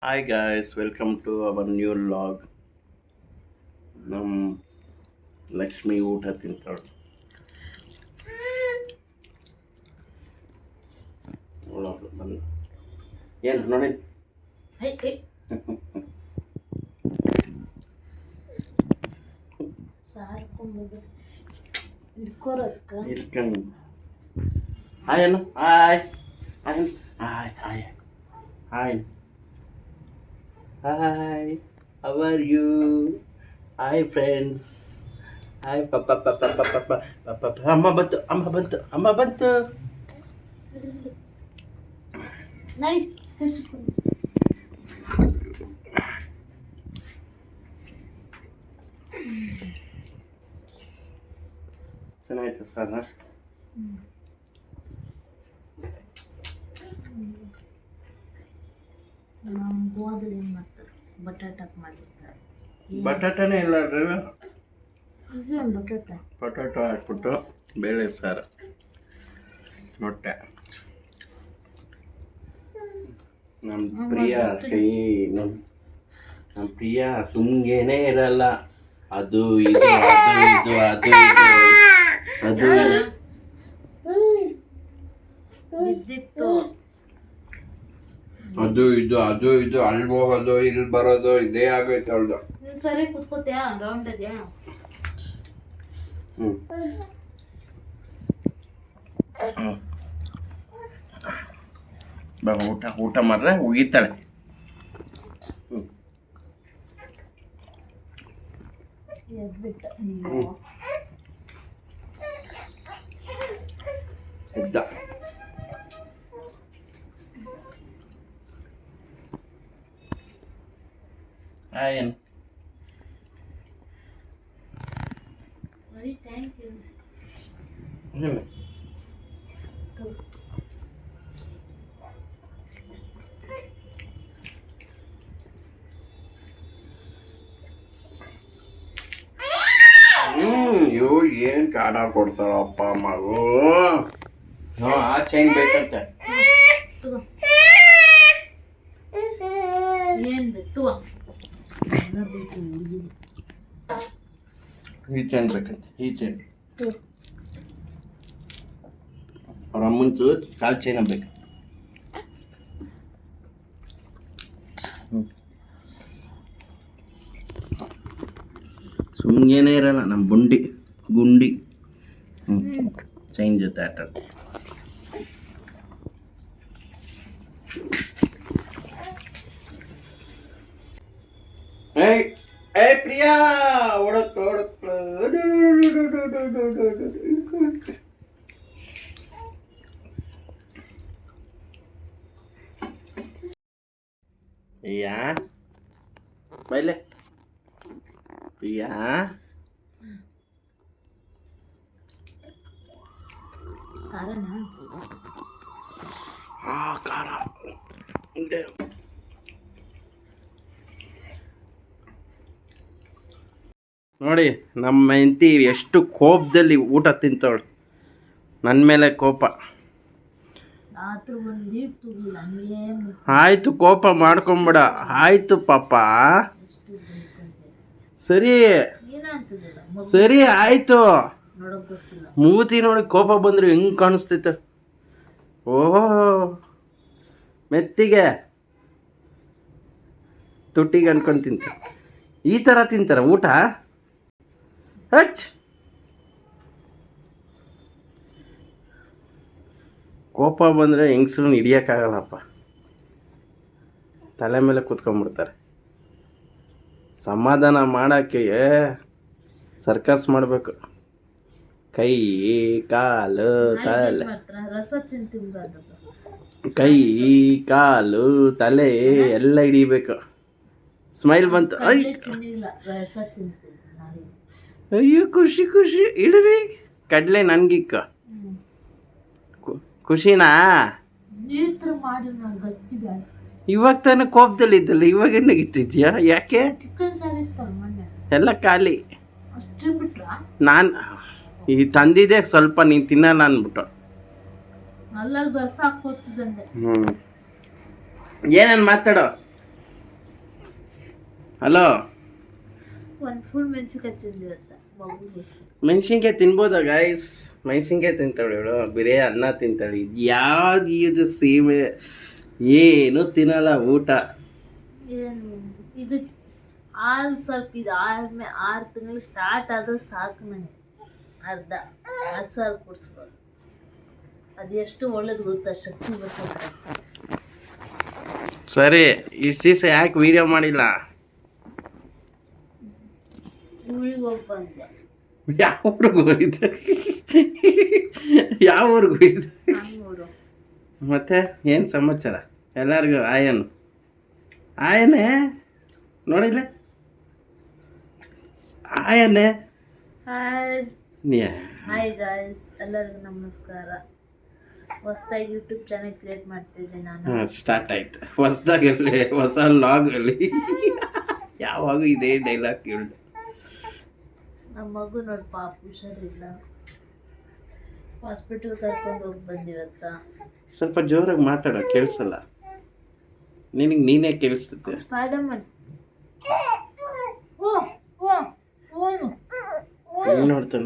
Hi guys, welcome to our new vlog. ನಮ್ಮ ಲಕ್ಷ್ಮಿ ಊಟ ತಿಂತಾಳು. ಒಳಗೆ ಬಂದು ಏನು ನೋಡಿ ಇಟ್ಕೊಂಡು ಹಾಯ್ ಅನ್ನು hi hi hi hi hi hi how are you? Hi friends. Hi papa papa papa papa ಅಮ್ಮ ಬಂತು ನಡಿ ಚೆನ್ನಾಯ್ತು ಸರ್ ಗೋಧಿ ಏನು ಮಾಡ್ತಾರೆ ಬಟಾಟಕ್ಕೆ ಮಾಡಿರ್ತಾರೆ ಬಟಾಟನೇ ಇಲ್ಲ ಅದ್ರಲ್ಲಿ ಇದೇನು ಬಟಾಟ ಪೊಟ್ಯಾಟೊ ಹಾಕ್ಬಿಟ್ಟು ಬೇಳೆ ಸಾರು ಮೊಟ್ಟೆ ನಮ್ಮ ಪ್ರಿಯ ಕೈ ನಮ್ಮ ಪ್ರಿಯ ಸುಮ್ಗೇನೆ ಇರಲ್ಲ ಅದು ಇದು ಅದು ಇದು ಅದು ಇದು ಅದು ಇದ್ದಿತ್ತು ಅದು ಇದು ಅದು ಇದು ಅಲ್ಲಿ ಹೋಗೋದು ಇಲ್ಲಿ ಬರೋದು ಇದೇ ಆಗೈತೆ ಅವಳ್ದು. ನೀನು ಸರಿ ಕುತ್ಕೋತೀಯಾ ರೌಂಡ್ ಇದೆಯಾ ಊಟ ಮಾಡ್ರೆ ಉಗಿತಾಳೆ. ಎದ್ಬಿಟ್ಟ ಇದ್ದ ಏನು ವೆರಿ ಥ್ಯಾಂಕ್ ಯು ಇವ್ರು ಏನು ಕಾಡ ಕೊಡ್ತಾಳಪ್ಪ ಮಗು. ಆ ಚೈನ್ ಬೇಕಂತೆ ಏನು ಬೇಕು ಈ ಚೈನ್ ಬೇಕಂತೆ ಈ ಚೈನ್ ಅವ್ರ ಅಮ್ಮಂತು ಕಾಲು ಚೈನ ಬೇಕು. ಸುಮ್ಮನೆ ಇರಲ್ಲ ನಮ್ಮ ಗುಂಡಿ ಚೈನ್ ಜೊತೆ ಆಟ ಏ ಪ್ರಿಯಾ ಓಡಕ್ ಪ್ರಿಯಾ ಬೈಲೆ ಪ್ರಿಯಾ ಕಾರಣ ಖಾರ ನೋಡಿ ನಮ್ಮ ಹೆಂಡತಿ ಎಷ್ಟು ಕೋಪದಲ್ಲಿ ಊಟ ತಿಂತವಳು. ನನ್ನ ಮೇಲೆ ಕೋಪ. ಆಯ್ತು ಕೋಪ ಮಾಡ್ಕೊಂಬಿಡ. ಆಯ್ತು ಪಾಪ ಸರಿ ಸರಿ ಆಯ್ತು. ಮೂತಿ ನೋಡಿ ಕೋಪ ಬಂದ್ರೆ ಹೆಂಗೆ ಕಾಣಿಸ್ತೈತೆ. ಓಹೋ ಮೆತ್ತಿಗೆ ತುಟ್ಟಿಗೆ ಅನ್ಕೊಂಡು ತಿಂತ ಈ ಥರ ತಿಂತಾರ ಊಟ. ಹಚ್ ಕೋಪ ಬಂದರೆ ಹೆಂಗಸ್ರನ್ನ ಹಿಡಿಯೋಕ್ಕಾಗಲ್ಲಪ್ಪ. ತಲೆ ಮೇಲೆ ಕೂತ್ಕೊಂಡ್ಬಿಡ್ತಾರೆ. ಸಮಾಧಾನ ಮಾಡೋಕ್ಕೆ ಸರ್ಕಸ್ ಮಾಡಬೇಕು. ಕೈ ಕಾಲು ತಲೆ ಕೈ ಕಾಲು ತಲೆ ಎಲ್ಲ ಹಿಡಿಬೇಕು. ಸ್ಮೈಲ್ ಬಂತು. ಅಯ್ಯೋ ಖುಷಿ ಇಡ್ರಿ ಕಡಲೆ ನನಗಿಕ್ಕ ಖುಷಿನಾ. ಇವಾಗ ತಾನೇ ಕೋಪದಲ್ಲಿ ಇದ್ದಲ್ಲ, ಇವಾಗ ಏನಾಗಿತ್ತಿದ್ಯಾ? ಯಾಕೆ ಎಲ್ಲ ಖಾಲಿ. ನಾನು ಈ ತಂದಿದ್ದೆ ಸ್ವಲ್ಪ ನೀನು ತಿನ್ನಲ್ಲ ಅಂದ್ಬಿಟ್ಟು. ಏನೇನು ಮಾತಾಡೋ ಹಲೋ, ಒಂದು ಫುಲ್ ಮೆಣಸಿನ್ಕಾಯಿ ತಿಂದಿರತ್ತ ಮಗುಗೋಸ್ಕರ. ಮೆಣಸಿನ್ಕಾಯಿ ತಿನ್ಬೋದಾ ಗಾಯ್ಸ್? ಮೆಣಸಿನ್ಕಾಯಿ ತಿಂತಾಳೆ ಇವಳು, ಬರೀ ಅನ್ನ ತಿಂತಾಳೆ. ಯಾವ್ದು ಇದು ಸೀಮೆ ಏನು ತಿನ್ನಲ್ಲ ಊಟ. ಏನು ಇದು ಹಾಲು ಸ್ವಲ್ಪ ಇದು 6 ತಿಂಗಳು ಸ್ಟಾರ್ಟ್ ಆದ್ರೆ ಸಾಕು ನನಗೆ. ಅರ್ಧ ಹಸು ಹಾಲು ಕುಡಿಸ್ಬೋದು. ಅದು ಎಷ್ಟು ಒಳ್ಳೇದು ಗೊತ್ತಾ, ಶಕ್ತಿ ಬರ್ತದೆ. ಸರಿ, ಇಷ್ಟು ದಿವಸ ಯಾಕೆ ವಿಡಿಯೋ ಮಾಡಿಲ್ಲ? ಊರಿಗೆ ಹೋಗಿ ಬಂದೆ. ಯಾವ ಊರಿಗೆ ಹೋಗಿದ್ದೆ? ಯಾವ ಊರಿಗೆ ಹೋಗಿದ್ದೆ? ನಮ್ಮೂರು. ಮತ್ತೆ ಏನು ಸಮಾಚಾರ? ಎಲ್ಲರಿಗೂ ಆಯನು ಆಯನೇ ನೋಡಿಲ್ಲ, ಆಯನೇ. ಹಾಯ್ ಗಾಯ್ಸ್, ಎಲ್ಲರಿಗೂ ನಮಸ್ಕಾರ. ಹೊಸದಾಗಿ ಯೂಟ್ಯೂಬ್ ಚಾನಲ್ ಕ್ರಿಯೇಟ್ ಮಾಡ್ತಿದ್ದೆ ನಾನು. ಸ್ಟಾರ್ಟ್ ಆಯ್ತು ಹೊಸದಾಗಲ್ಲಿ, ಹೊಸ ಲಾಗಲ್ಲಿ ಯಾವಾಗ ಇದೇ ಡೈಲಾಗ್ ಕೇಳಿ. ನಮ್ಮ ಮಗು ನೋಡಿ ಪಾಪ ಹುಷಾರಿಲ್ಲ, ಹಾಸ್ಪಿಟಲ್ ಕರ್ಕೊಂಡು ಹೋಗಿ ಬಂದಿವತ್ತ. ಸ್ವಲ್ಪ ಜೋರಾಗಿ ಮಾತಾಡೋ, ಕೇಳಿಸಲ್ಲ. ನಿನಗೆ ನೀನೇ ಕೇಳಿಸ್ತದೆ. ಸ್ಪೈಡರ್ಮನ್ ಓ ಓ ಓನು ನೋಡ್ತಾನೆ.